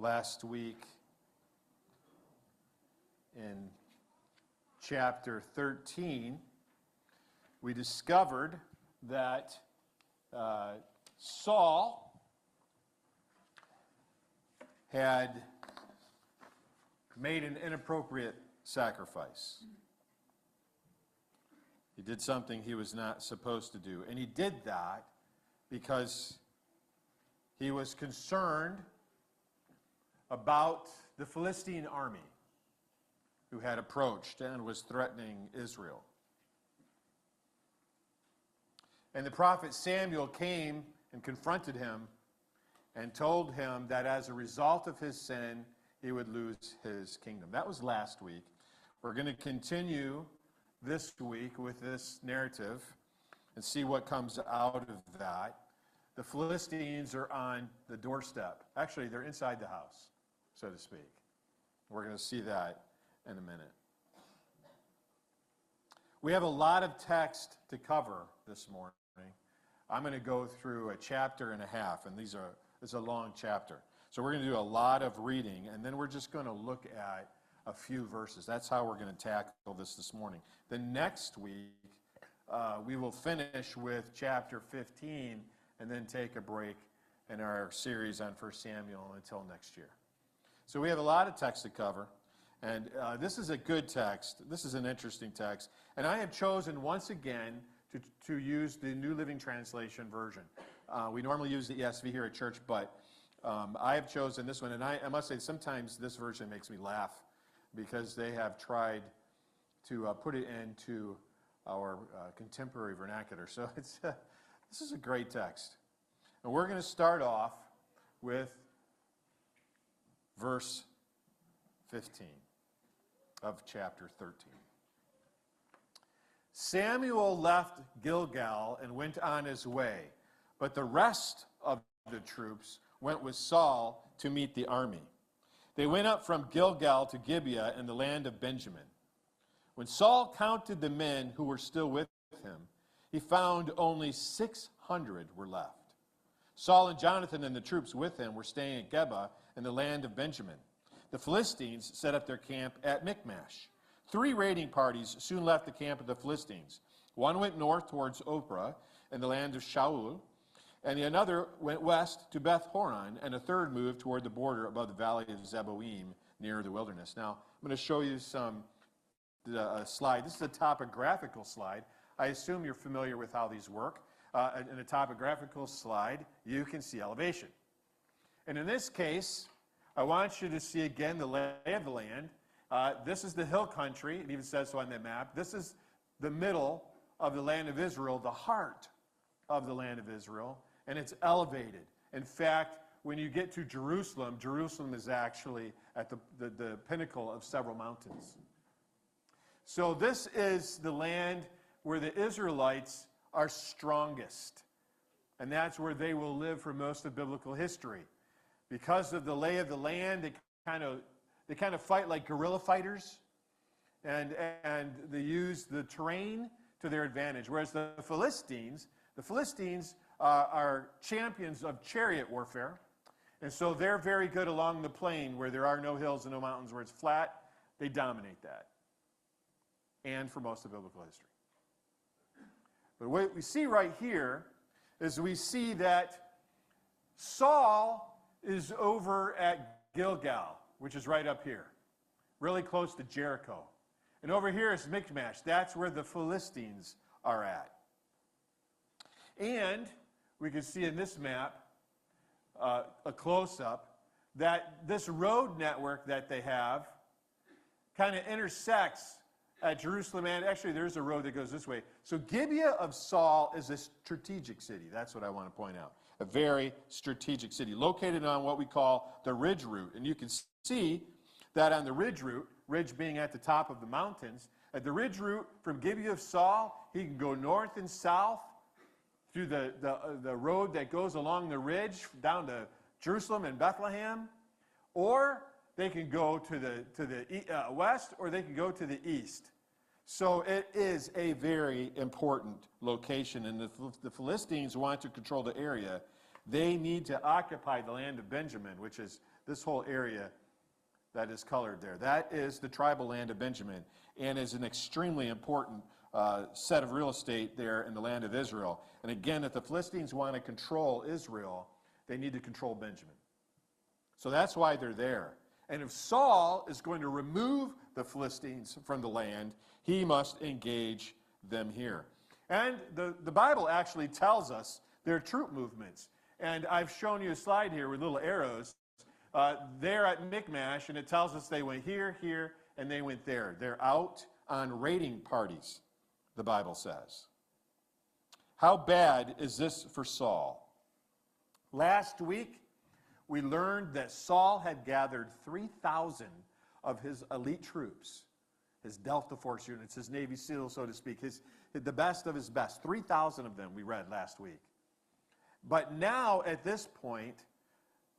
Last week in chapter 13, we discovered that Saul had made an inappropriate sacrifice. He did something he was not supposed to do. And he did that because he was concerned about the Philistine army who had approached and was threatening Israel. And the prophet Samuel came and confronted him and told him that as a result of his sin, he would lose his kingdom. That was last week. We're going to continue this week with this narrative and see what comes out of that. The Philistines are on the doorstep. Actually, they're inside the house, so to speak. We're going to see that in a minute. We have a lot of text to cover this morning. I'm going to go through a chapter and a half, and it's a long chapter. So we're going to do a lot of reading, and then we're just going to look at a few verses. That's how we're going to tackle this morning. The next week, we will finish with chapter 15 and then take a break in our series on 1 Samuel until next year. So we have a lot of text to cover, and this is a good text. This is an interesting text. And I have chosen once again to use the New Living Translation version. We normally use the ESV here at church, but I have chosen this one. And I must say, sometimes this version makes me laugh because they have tried to put it into our contemporary vernacular. So this is a great text. And we're going to start off with verse 15 of chapter 13. Samuel left Gilgal and went on his way, but the rest of the troops went with Saul to meet the army. They went up from Gilgal to Gibeah in the land of Benjamin. When Saul counted the men who were still with him, he found only 600 were left. Saul and Jonathan and the troops with him were staying at Geba in the land of Benjamin. The Philistines set up their camp at Michmash. 3 raiding parties soon left the camp of the Philistines. One went north towards Ophrah in the land of Shaul, and another went west to Beth Horon, and a third moved toward the border above the valley of Zeboim near the wilderness. Now, I'm going to show you a slide. This is a topographical slide. I assume you're familiar with how these work. In a topographical slide, you can see elevation. And in this case, I want you to see again the lay of the land. This is the hill country. It even says so on that map. This is the middle of the land of Israel, the heart of the land of Israel, and it's elevated. In fact, when you get to Jerusalem, Jerusalem is actually at the pinnacle of several mountains. So this is the land where the Israelites are strongest, and that's where they will live for most of biblical history. Because of the lay of the land, they kind of fight like guerrilla fighters, and they use the terrain to their advantage. Whereas the Philistines are champions of chariot warfare, and so they're very good along the plain where there are no hills and no mountains, where it's flat. They dominate that, and for most of biblical history. But what we see right here is we see that Saul is over at Gilgal, which is right up here, really close to Jericho. And over here is Michmash. That's where the Philistines are at. And we can see in this map, a close-up, that this road network that they have kind of intersects at Jerusalem. And actually, there's a road that goes this way. So Gibeah of Saul is a strategic city. That's what I want to point out. A very strategic city, located on what we call the ridge route. And you can see that on the ridge route, ridge being at the top of the mountains, at the ridge route from Gibeah of Saul, he can go north and south through the road that goes along the ridge down to Jerusalem and Bethlehem, or they can go to the west, or they can go to the east. So it is a very important location, and the Philistines want to control the area. They need to occupy the land of Benjamin, which is this whole area that is colored there. That is the tribal land of Benjamin, and is an extremely important set of real estate there in the land of Israel. And again, if the Philistines want to control Israel, they need to control Benjamin. So that's why they're there. And if Saul is going to remove the Philistines from the land, he must engage them here. And the Bible actually tells us their troop movements. And I've shown you a slide here with little arrows. They're at Michmash, and it tells us they went here, here, and they went there. They're out on raiding parties, the Bible says. How bad is this for Saul? Last week, we learned that Saul had gathered 3,000 of his elite troops, his Delta Force units, his Navy SEALs, so to speak, the best of his best. 3,000 of them we read last week. But now, at this point,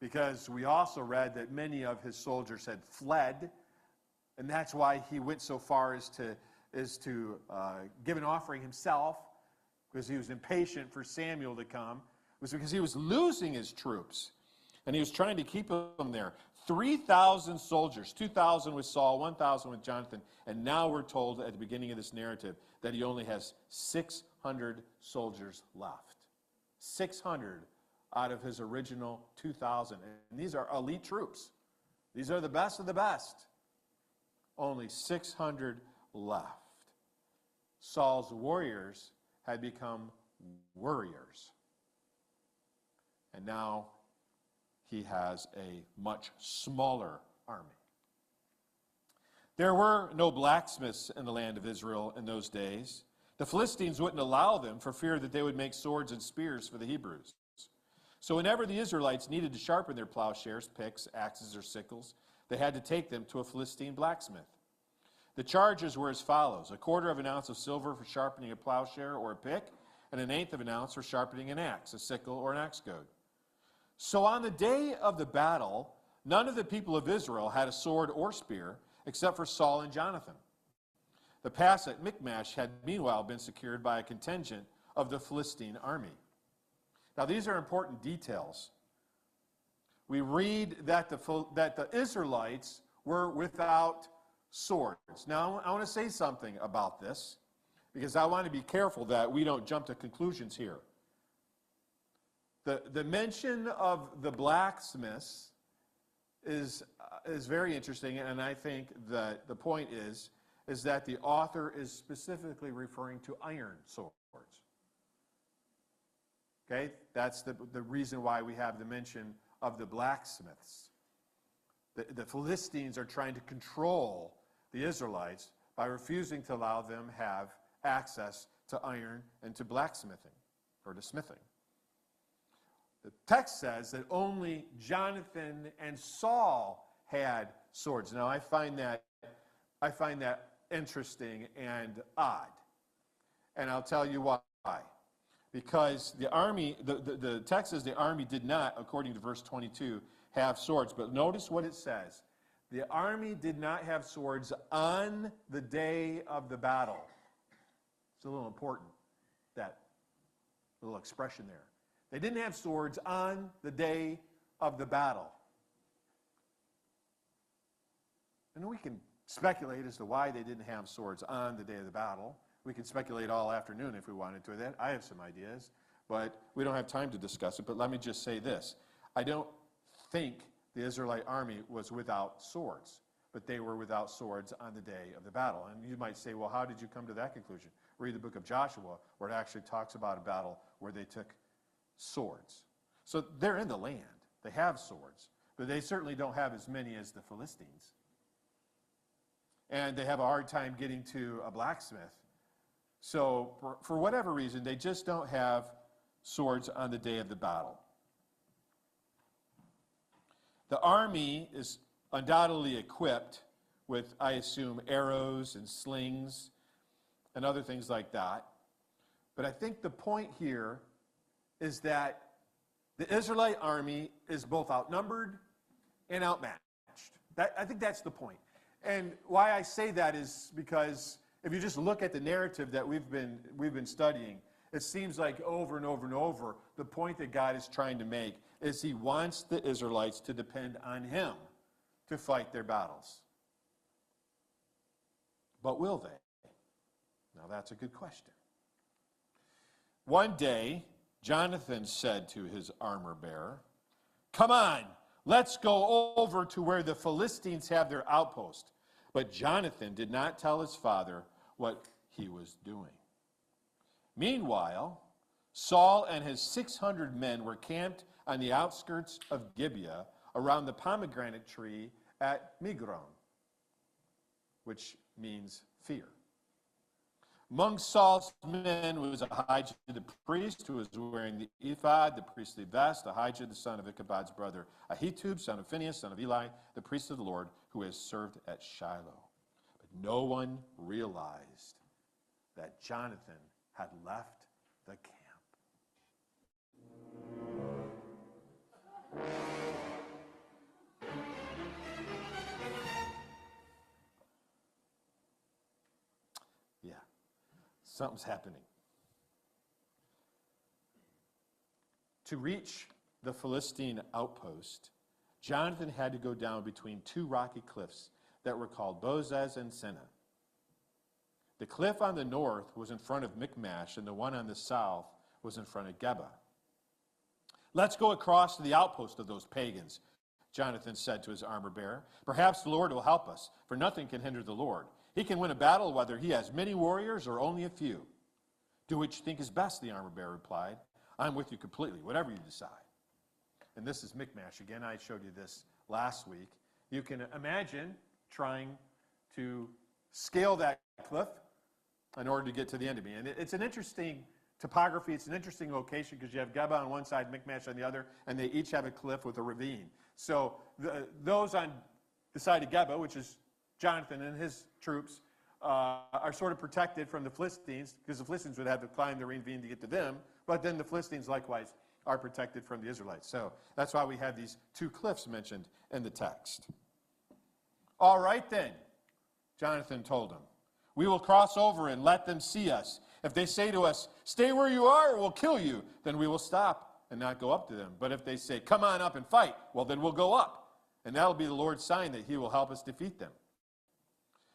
because we also read that many of his soldiers had fled, and that's why he went so far as to give an offering himself, because he was impatient for Samuel to come. It was because he was losing his troops, and he was trying to keep them there. 3,000 soldiers, 2,000 with Saul, 1,000 with Jonathan, and now we're told at the beginning of this narrative that he only has 600 soldiers left. 600 out of his original 2,000. And these are elite troops. These are the best of the best. Only 600 left. Saul's warriors had become worriers. And now he has a much smaller army. There were no blacksmiths in the land of Israel in those days. The Philistines wouldn't allow them for fear that they would make swords and spears for the Hebrews. So whenever the Israelites needed to sharpen their plowshares, picks, axes, or sickles, they had to take them to a Philistine blacksmith. The charges were as follows: 1/4 ounce of silver for sharpening a plowshare or a pick, and 1/8 ounce for sharpening an axe, a sickle, or an axe goad. So on the day of the battle, none of the people of Israel had a sword or spear, except for Saul and Jonathan. The pass at Michmash had meanwhile been secured by a contingent of the Philistine army. Now these are important details. We read that the Israelites were without swords. Now I want to say something about this, because I want to be careful that we don't jump to conclusions here. The mention of the blacksmiths is very interesting, and I think that the point is that the author is specifically referring to iron swords. Okay, that's the reason why we have the mention of the blacksmiths. The Philistines are trying to control the Israelites by refusing to allow them have access to iron and to blacksmithing, or to smithing. The text says that only Jonathan and Saul had swords. Now I find that interesting and odd. And I'll tell you why. Because the army, the text says the army did not, according to verse 22, have swords. But notice what it says. The army did not have swords on the day of the battle. It's a little important, that little expression there. They didn't have swords on the day of the battle. And we can speculate as to why they didn't have swords on the day of the battle. We can speculate all afternoon if we wanted to. That I have some ideas, but we don't have time to discuss it. But let me just say this. I don't think the Israelite army was without swords, but they were without swords on the day of the battle. And you might say, well, how did you come to that conclusion? Read the book of Joshua, where it actually talks about a battle where they took swords. So they're in the land. They have swords, but they certainly don't have as many as the Philistines. And they have a hard time getting to a blacksmith. So for whatever reason, they just don't have swords on the day of the battle. The army is undoubtedly equipped with, I assume, arrows and slings and other things like that. But I think the point here is that the Israelite army is both outnumbered and outmatched. I think that's the point. And why I say that is because if you just look at the narrative that we've been studying, It seems like over and over and over, the point that God is trying to make is he wants the Israelites to depend on him to fight their battles. But will they? Now that's a good question. One day, Jonathan said to his armor bearer, "Come on, let's go over to where the Philistines have their outpost." But Jonathan did not tell his father what he was doing. Meanwhile, Saul and his 600 men were camped on the outskirts of Gibeah around the pomegranate tree at Migron, which means fear. Among Saul's men was Ahijah the priest, who was wearing the ephod, the priestly vest, Ahijah the son of Ichabod's brother, Ahitub, son of Phinehas, son of Eli, the priest of the Lord, who has served at Shiloh. But no one realized that Jonathan had left the camp. Yeah, something's happening. To reach the Philistine outpost, Jonathan had to go down between two rocky cliffs that were called Bozez and Seneh. The cliff on the north was in front of Michmash, and the one on the south was in front of Geba. "Let's go across to the outpost of those pagans," Jonathan said to his armor bearer. "Perhaps the Lord will help us, for nothing can hinder the Lord. He can win a battle whether he has many warriors or only a few." "Do what you think is best," the armor bearer replied. "I'm with you completely, whatever you decide." And this is Michmash. Again, I showed you this last week. You can imagine trying to scale that cliff in order to get to the enemy. And it's an interesting topography. It's an interesting location because you have Geba on one side, Michmash on the other, and they each have a cliff with a ravine. So those on the side of Geba, which is Jonathan and his troops, are sort of protected from the Philistines because the Philistines would have to climb the ravine to get to them, but then the Philistines likewise are protected from the Israelites. So that's why we have these two cliffs mentioned in the text. "All right then," Jonathan told him. "We will cross over and let them see us. If they say to us, 'Stay where you are or we'll kill you,' then we will stop and not go up to them. But if they say, 'Come on up and fight,' well, then we'll go up. And that'll be the Lord's sign that he will help us defeat them."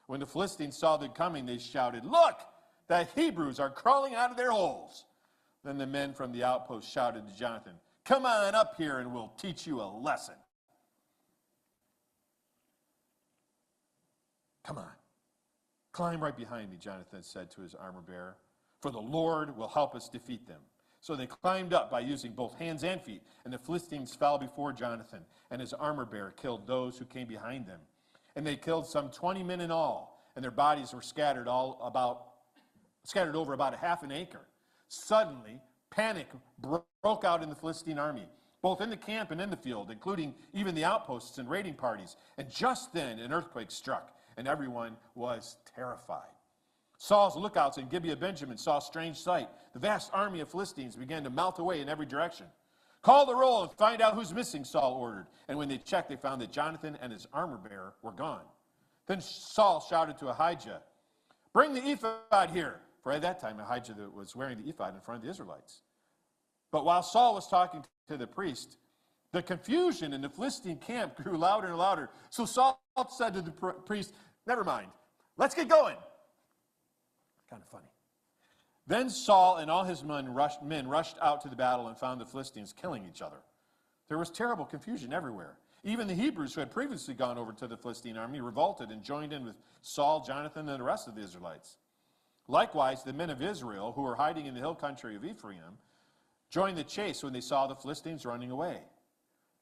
When the Philistines saw them coming, they shouted, "Look, the Hebrews are crawling out of their holes." Then the men from the outpost shouted to Jonathan, "Come on up here and we'll teach you a lesson." "Come on, climb right behind me," Jonathan said to his armor bearer, "for the Lord will help us defeat them." So they climbed up by using both hands and feet, and the Philistines fell before Jonathan, and his armor bearer killed those who came behind them. And they killed some 20 men in all, and their bodies were scattered over about a half an acre. Suddenly, panic broke out in the Philistine army, both in the camp and in the field, including even the outposts and raiding parties. And just then, an earthquake struck, and everyone was terrified. Saul's lookouts in Gibeah Benjamin saw a strange sight. The vast army of Philistines began to melt away in every direction. "Call the roll and find out who's missing," Saul ordered. And when they checked, they found that Jonathan and his armor bearer were gone. Then Saul shouted to Ahijah, "Bring the ephod here." For at that time, Ahijah was wearing the ephod in front of the Israelites. But while Saul was talking to the priest, the confusion in the Philistine camp grew louder and louder. So Saul said to the priest, "Never mind, let's get going." Kind of funny. Then Saul and all his men rushed out to the battle and found the Philistines killing each other. There was terrible confusion everywhere. Even the Hebrews who had previously gone over to the Philistine army revolted and joined in with Saul, Jonathan, and the rest of the Israelites. Likewise, the men of Israel, who were hiding in the hill country of Ephraim, joined the chase when they saw the Philistines running away.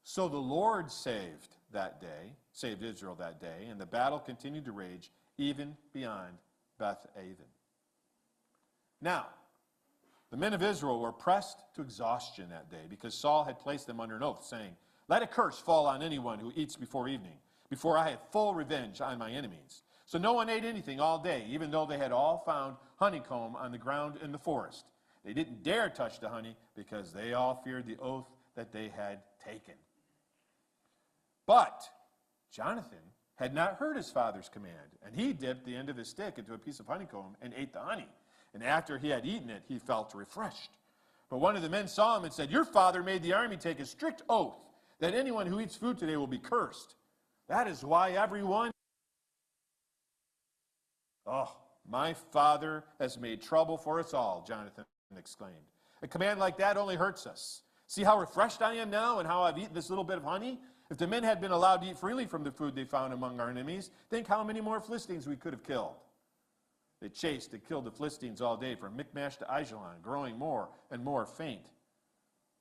So the Lord saved Israel that day, and the battle continued to rage even beyond Beth-aven. Now, the men of Israel were pressed to exhaustion that day because Saul had placed them under an oath, saying, "Let a curse fall on anyone who eats before evening, before I have full revenge on my enemies." So no one ate anything all day, even though they had all found honeycomb on the ground in the forest. They didn't dare touch the honey because they all feared the oath that they had taken. But Jonathan had not heard his father's command, and he dipped the end of his stick into a piece of honeycomb and ate the honey. and after he had eaten it, he felt refreshed. But one of the men saw him and said, "Your father made the army take a strict oath that anyone who eats food today will be cursed. That is why everyone..." "Oh, my father has made trouble for us all," Jonathan exclaimed. "A command like that only hurts us. See how refreshed I am now and how I've eaten this little bit of honey? If the men had been allowed to eat freely from the food they found among our enemies, think how many more Philistines we could have killed." They chased and killed the Philistines all day from Michmash to Aijalon, growing more and more faint.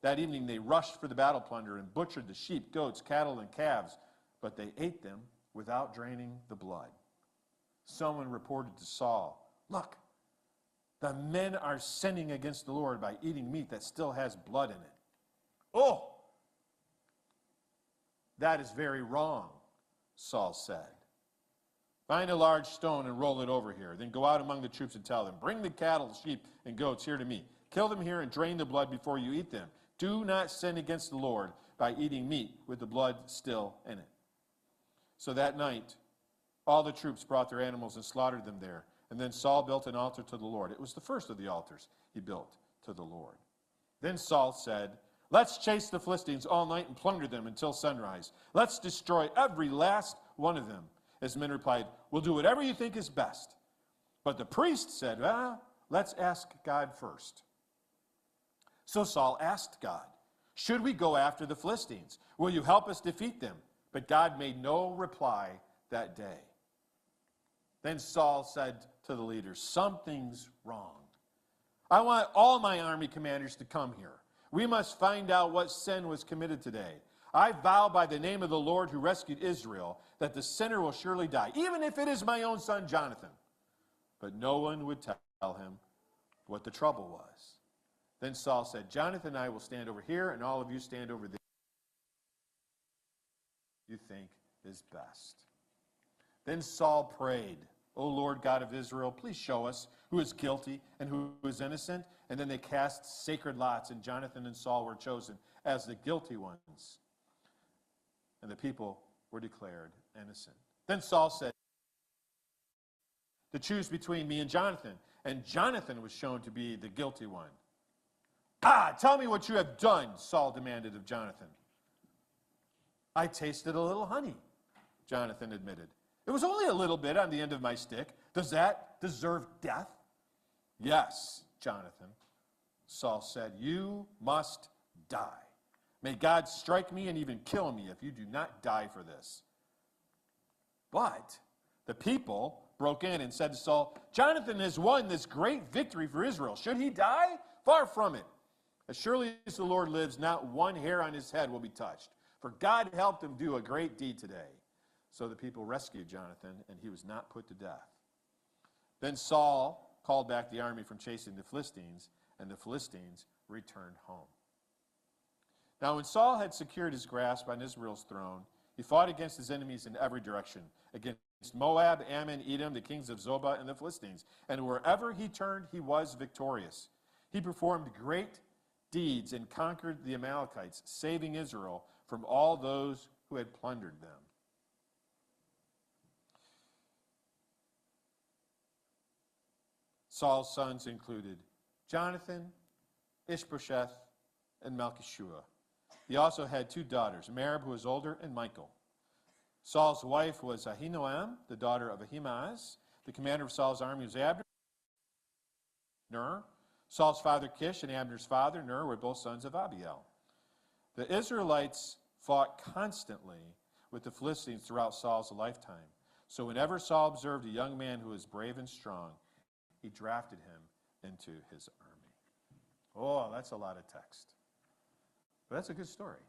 That evening they rushed for the battle plunder and butchered the sheep, goats, cattle, and calves, but they ate them without draining the blood. Someone reported to Saul, "Look, the men are sinning against the Lord by eating meat that still has blood in it." "Oh, that is very wrong," Saul said. "Find a large stone and roll it over here. Then go out among the troops and tell them, 'Bring the cattle, sheep, and goats here to me. Kill them here and drain the blood before you eat them. Do not sin against the Lord by eating meat with the blood still in it.'" So that night, all the troops brought their animals and slaughtered them there. And then Saul built an altar to the Lord. It was the first of the altars he built to the Lord. Then Saul said, "Let's chase the Philistines all night and plunder them until sunrise. Let's destroy every last one of them." His men replied, "We'll do whatever you think is best." But the priest said, "Let's ask God first." So Saul asked God, "Should we go after the Philistines? Will you help us defeat them?" But God made no reply that day. Then Saul said to the leaders, "Something's wrong. I want all my army commanders to come here. We must find out what sin was committed today. I vow by the name of the Lord who rescued Israel that the sinner will surely die, even if it is my own son Jonathan." But no one would tell him what the trouble was. Then Saul said, "Jonathan and I will stand over here, and all of you stand over there. You think is best." Then Saul prayed, "O Lord God of Israel, please show us who is guilty and who is innocent." And then they cast sacred lots, and Jonathan and Saul were chosen as the guilty ones. And the people were declared innocent. Then Saul said, "To choose between me and Jonathan." And Jonathan was shown to be the guilty one. Tell me what you have done," Saul demanded of Jonathan. "I tasted a little honey," Jonathan admitted. "It was only a little bit on the end of my stick. Does that deserve death?" "Yes, Jonathan," Saul said, "you must die. May God strike me and even kill me if you do not die for this." But the people broke in and said to Saul, "Jonathan has won this great victory for Israel. Should he die? Far from it. As surely as the Lord lives, not one hair on his head will be touched. For God helped him do a great deed today." So the people rescued Jonathan, and he was not put to death. Then Saul called back the army from chasing the Philistines, and the Philistines returned home. Now when Saul had secured his grasp on Israel's throne, he fought against his enemies in every direction, against Moab, Ammon, Edom, the kings of Zobah, and the Philistines. And wherever he turned, he was victorious. He performed great deeds and conquered the Amalekites, saving Israel from all those who had plundered them. Saul's sons included Jonathan, Ishbosheth, and Malchishua. He also had two daughters, Merab, who was older, and Michal. Saul's wife was Ahinoam, the daughter of Ahimaaz. The commander of Saul's army was Abner. Ner. Saul's father Kish and Abner's father Ner were both sons of Abiel. The Israelites fought constantly with the Philistines throughout Saul's lifetime. So whenever Saul observed a young man who was brave and strong, he drafted him into his army. Oh, that's a lot of text. But that's a good story.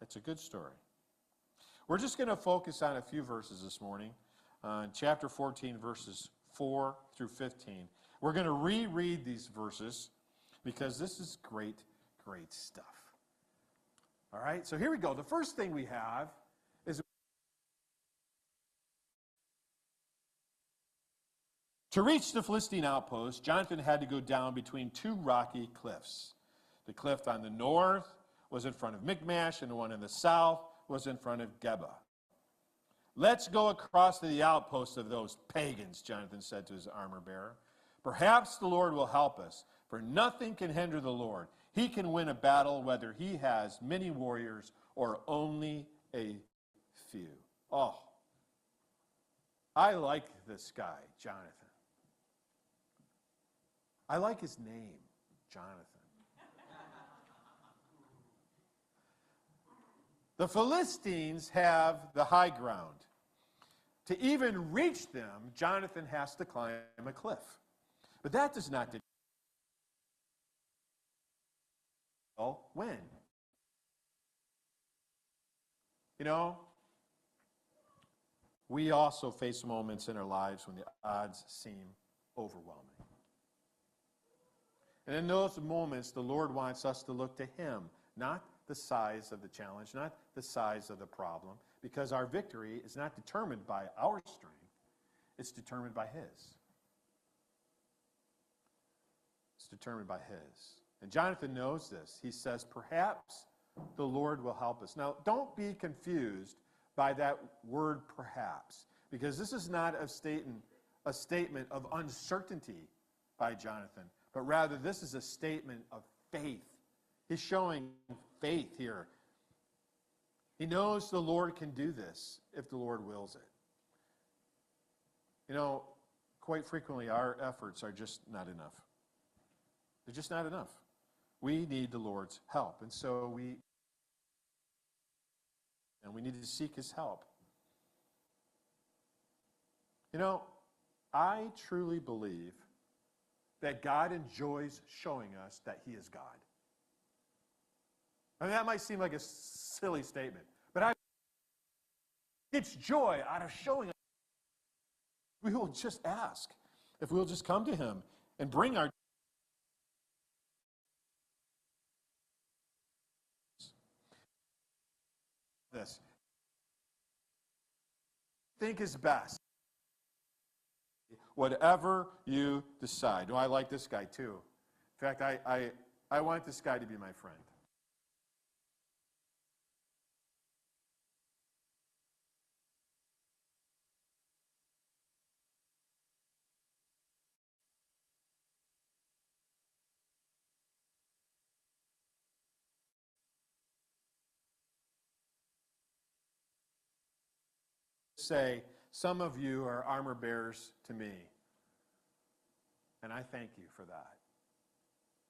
It's a good story. We're just going to focus on a few verses this morning, chapter 14, verses 4 through 15. We're going to reread these verses because this is great, great stuff. All right, so here we go. The first thing we have is to reach the Philistine outpost, Jonathan had to go down between two rocky cliffs. The cliff on the north was in front of Michmash, and the one in the south was in front of Geba. "Let's go across to the outpost of those pagans," Jonathan said to his armor bearer. Perhaps the Lord will help us, for nothing can hinder the Lord. He can win a battle whether he has many warriors or only a few. Oh, I like this guy, Jonathan. I like his name, Jonathan. The Philistines have the high ground. To even reach them, Jonathan has to climb a cliff. But that does not win. You know, we also face moments in our lives when the odds seem overwhelming. And in those moments, the Lord wants us to look to him, not the size of the challenge, not the size of the problem, because our victory is not determined by our strength, it's determined by his. It's determined by his. And Jonathan knows this. He says, perhaps the Lord will help us. Now, don't be confused by that word perhaps, because this is not a statement of uncertainty by Jonathan, but rather this is a statement of faith. He's showing faith here. He knows the Lord can do this if the Lord wills it. You know, quite frequently our efforts are just not enough. They're just not enough. We need the Lord's help, and so we need to seek his help. You know, I truly believe that God enjoys showing us that he is God. I mean, that might seem like a silly statement, but it's joy out of showing us. We will just ask if we'll just come to him and bring our this. Think is best. Whatever you decide. Oh, I like this guy too. In fact, I want this guy to be my friend. Say, some of you are armor bearers to me. And I thank you for that.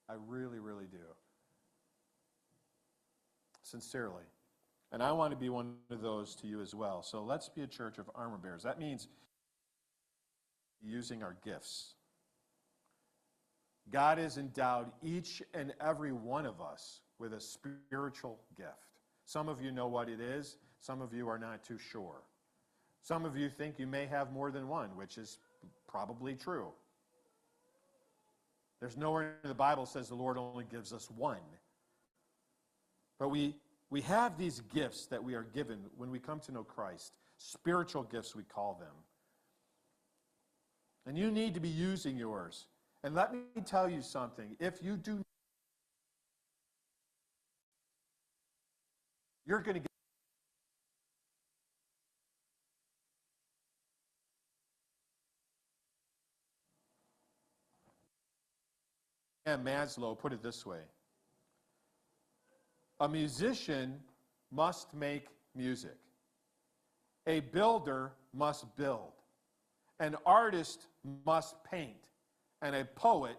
I really, really do. Sincerely. And I want to be one of those to you as well. So let's be a church of armor bearers. That means using our gifts. God has endowed each and every one of us with a spiritual gift. Some of you know what it is. Some of you are not too sure. Some of you think you may have more than one, which is probably true. There's nowhere in the Bible says the Lord only gives us one. But we have these gifts that we are given when we come to know Christ. Spiritual gifts, we call them. And you need to be using yours. And let me tell you something. If you do, you're going to get Maslow put it this way. A musician must make music. A builder must build. An artist must paint. And a poet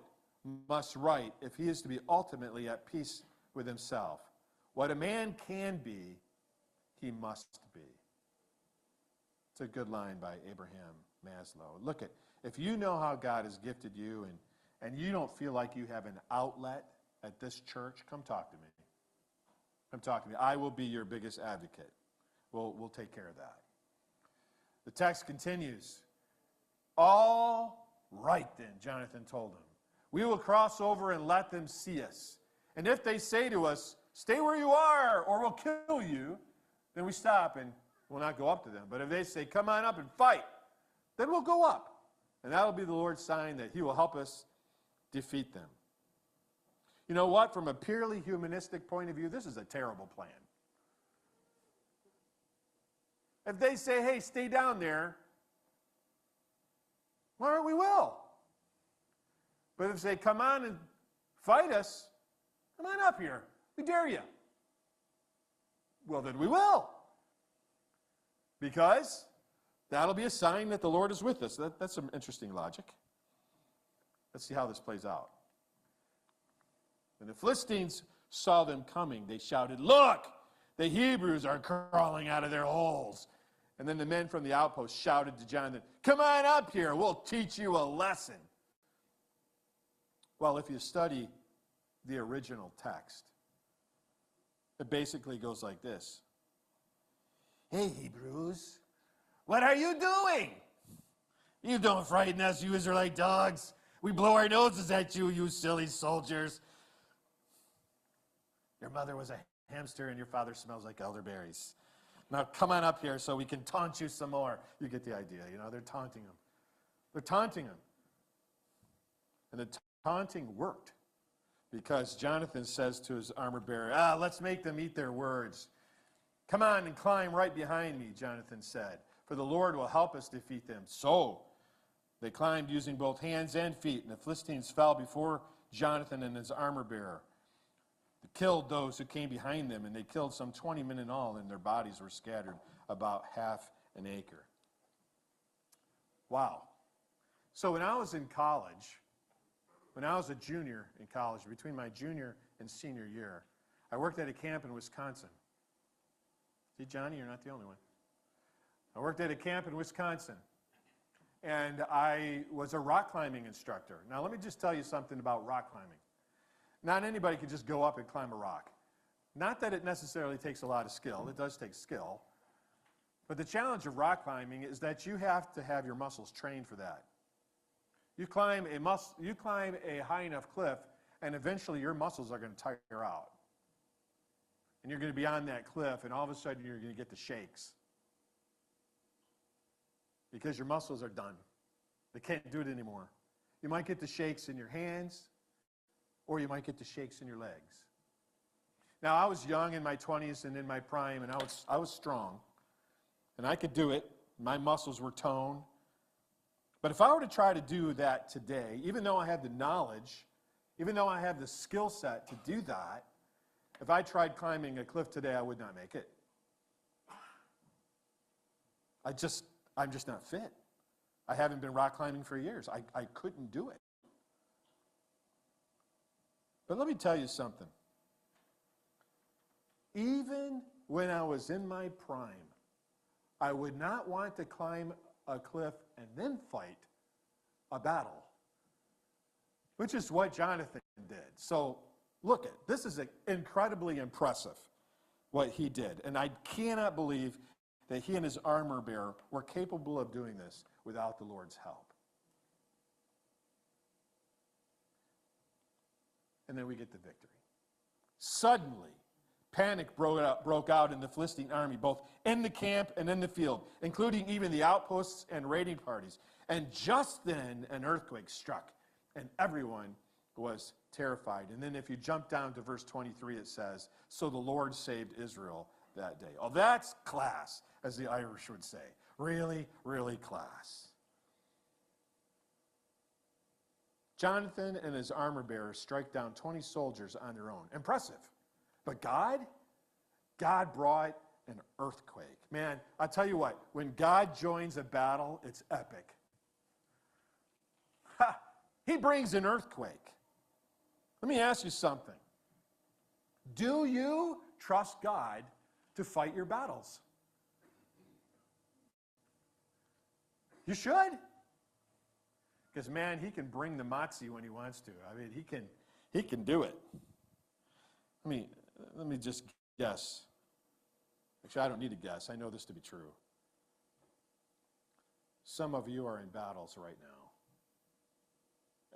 must write if he is to be ultimately at peace with himself. What a man can be, he must be. It's a good line by Abraham Maslow. Look at, if you know how God has gifted you and you don't feel like you have an outlet at this church, come talk to me. Come talk to me. I will be your biggest advocate. We'll take care of that. The text continues. All right then, Jonathan told him. We will cross over and let them see us. And if they say to us, stay where you are or we'll kill you, then we stop and we'll not go up to them. But if they say, come on up and fight, then we'll go up. And that'll be the Lord's sign that he will help us defeat them. You know what? From a purely humanistic point of view, this is a terrible plan. If they say, hey, stay down there, well, we will. But if they come on and fight us, come on up here. We dare you. Well, then we will. Because that'll be a sign that the Lord is with us. That's some interesting logic. Let's see how this plays out. When the Philistines saw them coming, they shouted, "Look, the Hebrews are crawling out of their holes." And then the men from the outpost shouted to Jonathan, "Come on up here, we'll teach you a lesson." Well, if you study the original text, it basically goes like this. "Hey, Hebrews, what are you doing? You don't frighten us, you Israelite dogs. We blow our noses at you, you silly soldiers. Your mother was a hamster and your father smells like elderberries. Now come on up here so we can taunt you some more." You get the idea, they're taunting him. They're taunting him. And the taunting worked because Jonathan says to his armor bearer, "Let's make them eat their words. Come on and climb right behind me," Jonathan said, "for the Lord will help us defeat them." So they climbed using both hands and feet, and the Philistines fell before Jonathan and his armor bearer. They killed those who came behind them, and they killed some 20 men in all, and their bodies were scattered about half an acre. Wow. So when I was in college, when I was a junior in college, between my junior and senior year, I worked at a camp in Wisconsin. See, Johnny, you're not the only one. I worked at a camp in Wisconsin, and I was a rock climbing instructor. Now, let me just tell you something about rock climbing. Not anybody can just go up and climb a rock. Not that it necessarily takes a lot of skill. It does take skill. But the challenge of rock climbing is that you have to have your muscles trained for that. You climb a high enough cliff, and eventually your muscles are going to tire out. And you're going to be on that cliff, and all of a sudden you're going to get the shakes. Because your muscles are done. They can't do it anymore. You might get the shakes in your hands, or you might get the shakes in your legs. Now, I was young in my 20s and in my prime, and I was strong. And I could do it. My muscles were toned. But if I were to try to do that today, even though I have the knowledge, even though I have the skill set to do that, if I tried climbing a cliff today, I would not make it. I'm just not fit. I haven't been rock climbing for years. I couldn't do it. But let me tell you something. Even when I was in my prime, I would not want to climb a cliff and then fight a battle, which is what Jonathan did. So look, this is incredibly impressive what he did. And I cannot believe that he and his armor bearer were capable of doing this without the Lord's help. And then we get the victory. Suddenly, panic broke out in the Philistine army, both in the camp and in the field, including even the outposts and raiding parties. And just then, an earthquake struck, and everyone was terrified. And then if you jump down to verse 23, it says, "So the Lord saved Israel that day." Oh, that's class, as the Irish would say. Really, really class. Jonathan and his armor bearers strike down 20 soldiers on their own. Impressive. But God brought an earthquake. Man, I'll tell you what, when God joins a battle, it's epic. He brings an earthquake. Let me ask you something. Do you trust God to fight your battles? You should. Because, man, he can bring the moxie when he wants to. I mean, he can do it. Let me just guess. Actually, I don't need to guess. I know this to be true. Some of you are in battles right now.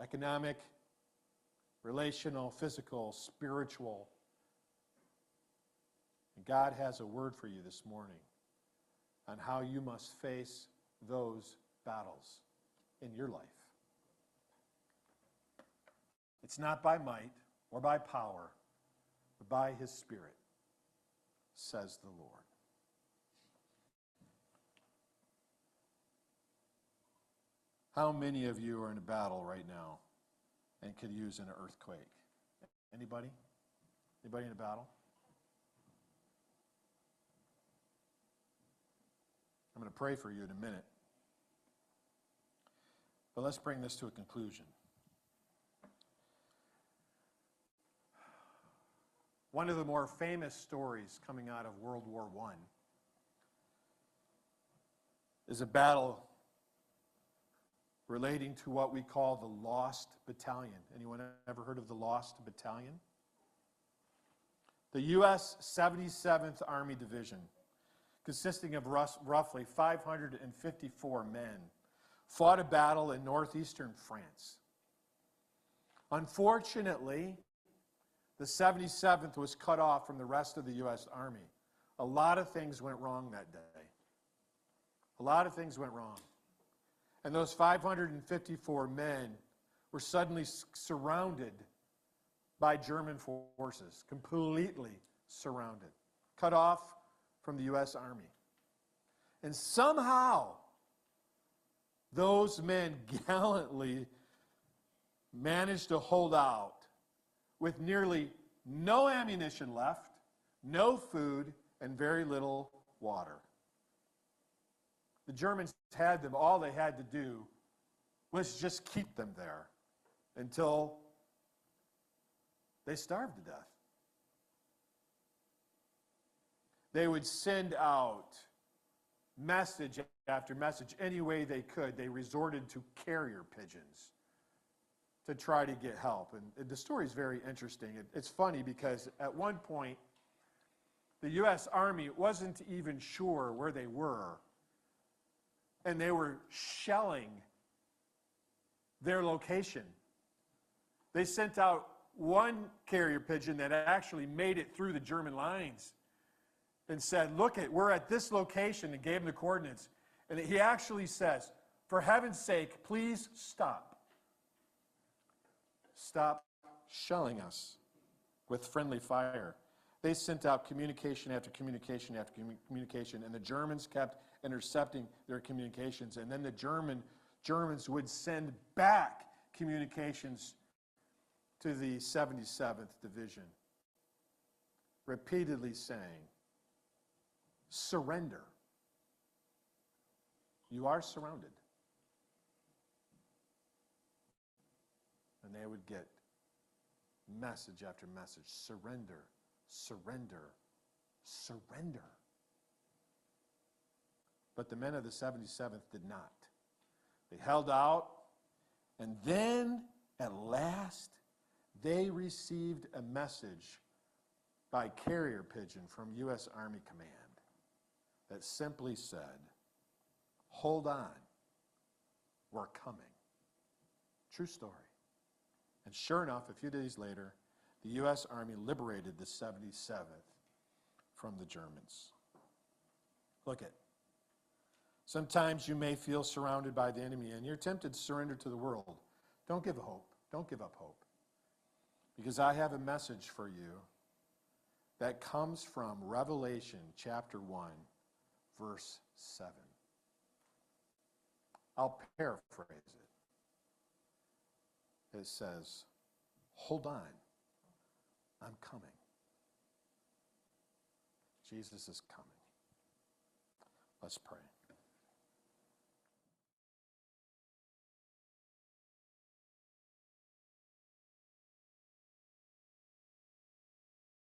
Economic, relational, physical, spiritual. And God has a word for you this morning on how you must face those battles in your life. It's not by might or by power, but by his Spirit, says the Lord. How many of you are in a battle right now? and could use an earthquake. Anybody? Anybody in a battle? I'm going to pray for you in a minute. But let's bring this to a conclusion. One of the more famous stories coming out of World War I is a battle relating to what we call the Lost Battalion. Anyone ever heard of the Lost Battalion? The U.S. 77th Army Division, consisting of roughly 554 men, fought a battle in northeastern France. Unfortunately, the 77th was cut off from the rest of the U.S. Army. A lot of things went wrong that day. A lot of things went wrong. And those 554 men were suddenly surrounded by German forces, completely surrounded, cut off from the U.S. Army. And somehow, those men gallantly managed to hold out with nearly no ammunition left, no food, and very little water. The Germans had them. All they had to do was just keep them there until they starved to death. They would send out message after message any way they could. They resorted to carrier pigeons to try to get help. And the story is very interesting. It's funny because at one point, the U.S. Army wasn't even sure where they were. And they were shelling their location. They sent out one carrier pigeon that actually made it through the German lines and said, look, we're at this location, and gave him the coordinates. And he actually says, for heaven's sake, please stop. Stop shelling us with friendly fire. They sent out communication after communication after communication, and the Germans kept intercepting their communications. And then the Germans would send back communications to the 77th Division, repeatedly saying, surrender. You are surrounded. And they would get message after message, surrender, surrender, surrender. But the men of the 77th did not. They held out, and then at last they received a message by carrier pigeon from U.S. Army Command that simply said, hold on, we're coming. True story. And sure enough, a few days later, the U.S. Army liberated the 77th from the Germans. Look at. Sometimes you may feel surrounded by the enemy and you're tempted to surrender to the world. Don't give hope. Don't give up hope. Because I have a message for you that comes from Revelation chapter 1, verse 7. I'll paraphrase it. It says, hold on, I'm coming. Jesus is coming. Let's pray.